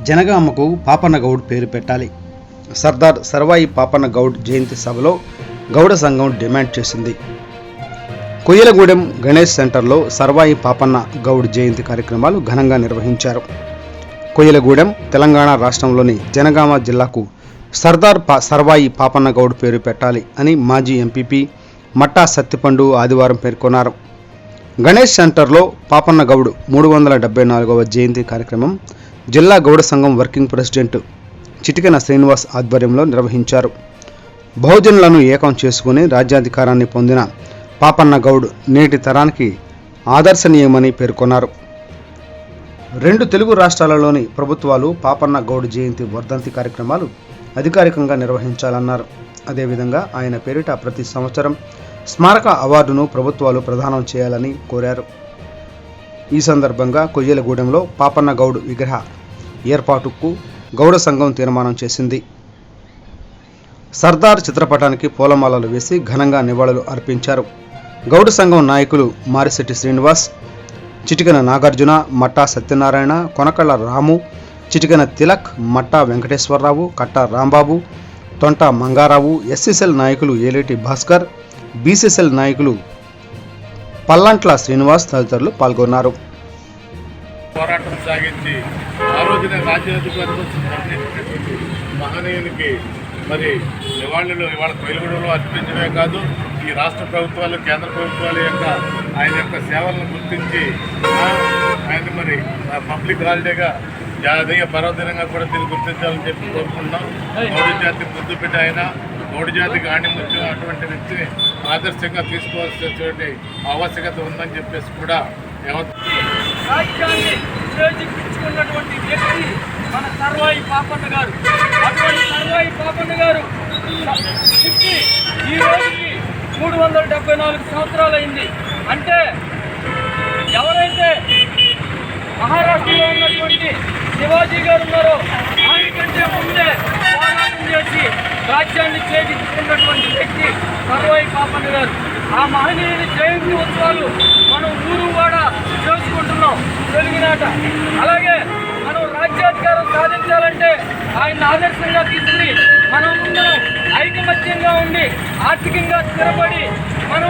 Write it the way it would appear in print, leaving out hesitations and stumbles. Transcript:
జనగామకు పాపన్న గౌడ్ పేరు పెట్టాలి. సర్దార్ సర్వాయి పాపన్న గౌడ్ జయంతి సభలో గౌడ సంఘం డిమాండ్ చేసింది. కొయ్యలగూడెం గణేష్ సెంటర్లో సర్వాయి పాపన్న గౌడ్ జయంతి కార్యక్రమాలు ఘనంగా నిర్వహించారు. కొయ్యలగూడెం తెలంగాణ రాష్ట్రంలోని జనగామ జిల్లాకు సర్దార్ సర్వాయి పాపన్న గౌడ్ పేరు పెట్టాలి అని మాజీ ఎంపీపీ మట్టా సత్తిపండు ఆదివారం పేర్కొన్నారు. గణేష్ సెంటర్లో పాపన్న గౌడ్ 374వ జయంతి కార్యక్రమం జిల్లా గౌడ సంఘం వర్కింగ్ ప్రెసిడెంట్ చిటికెన శ్రీనివాస్ ఆధ్వర్యంలో నిర్వహించారు. బహుజనులను ఏకం చేసుకుని రాజ్యాధికారాన్ని పొందిన పాపన్న గౌడ్ నేటి తరానికి ఆదర్శనీయమని పేర్కొన్నారు. 2 తెలుగు రాష్ట్రాలలోని ప్రభుత్వాలు పాపన్న గౌడ్ జయంతి వర్ధంతి కార్యక్రమాలు అధికారికంగా నిర్వహించాలన్నారు. అదేవిధంగా ఆయన పేరిట ప్రతి సంవత్సరం స్మారక అవార్డును ప్రభుత్వాలు ప్రదానం చేయాలని కోరారు. ఈ సందర్భంగా కొయ్యలగూడెంలో పాపన్న గౌడ్ విగ్రహ ఏర్పాటుకు గౌడ సంఘం తీర్మానం చేసింది. సర్దార్ చిత్రపటానికి పూలమాలలు వేసి ఘనంగా నివాళులు అర్పించారు. గౌడ సంఘం నాయకులు మారిశెట్టి శ్రీనివాస్, చిటికెన నాగార్జున, మట్టా సత్యనారాయణ, కొనకళ్ళ రాము, చిటికెన తిలక్, మట్టా వెంకటేశ్వరరావు, కట్టా రాంబాబు, తొంట మంగారావు, ఎస్సీసెల్ నాయకులు ఏలేటి భాస్కర్, బీసీసెల్ నాయకులు పల్లంట్ల శ్రీనివాస్ తదితరులు పాల్గొన్నారు. పోరాటం సాగించి ఆ రోజున రాజ్యాధికారులు మహనీయునికి మరి నివాళులు ఇవాళ కొయ్యలగూడెంలో అర్పించడమే కాదు, ఈ రాష్ట్ర ప్రభుత్వాలు కేంద్ర ప్రభుత్వాల యొక్క ఆయన యొక్క సేవలను గుర్తించి ఆయన మరి పబ్లిక్ హాలిడేగా జాతీయ పర్వదినంగా కూడా దీన్ని గుర్తించాలని చెప్పి కోరుకుంటున్నాం. గౌడ జాతికి ముద్దు పెట్టి ఆయన గౌడ జాతికి ఆణిముత్యం అటువంటి వ్యక్తిని ఆదర్శంగా తీసుకోవాల్సినటువంటి ఆవశ్యకత ఉందని చెప్పేసి కూడా రాజ్యాన్ని చేజిక్కించుకున్నటువంటి వ్యక్తి మన సర్వాయి పాపన్న గారు. అటువంటి సర్వాయి పాపన్న గారు పుట్టి ఈ రోజుకి 374 సంవత్సరాలైంది. అంటే ఎవరైతే మహారాష్ట్రలో ఉన్నటువంటి శివాజీ గారు ఉన్నారో ఆయన కంటే ముందే పోరాటం చేసి రాజ్యాన్ని చేజిక్కించుకున్నటువంటి వ్యక్తి సర్వాయి పాపన్న గారు. ఆ మహనీయుని జయంతి ఉత్సవాలు మనం ఊరు కూడా చేసుకుంటున్నాం తెలుగునాట. అలాగే మనం రాజ్యాధికారం సాధించాలంటే ఆయన ఆదర్శంగా తీసుకుని మనం ముందు ఐకమత్యంగా ఉండి ఆర్థికంగా స్థిరపడి మనం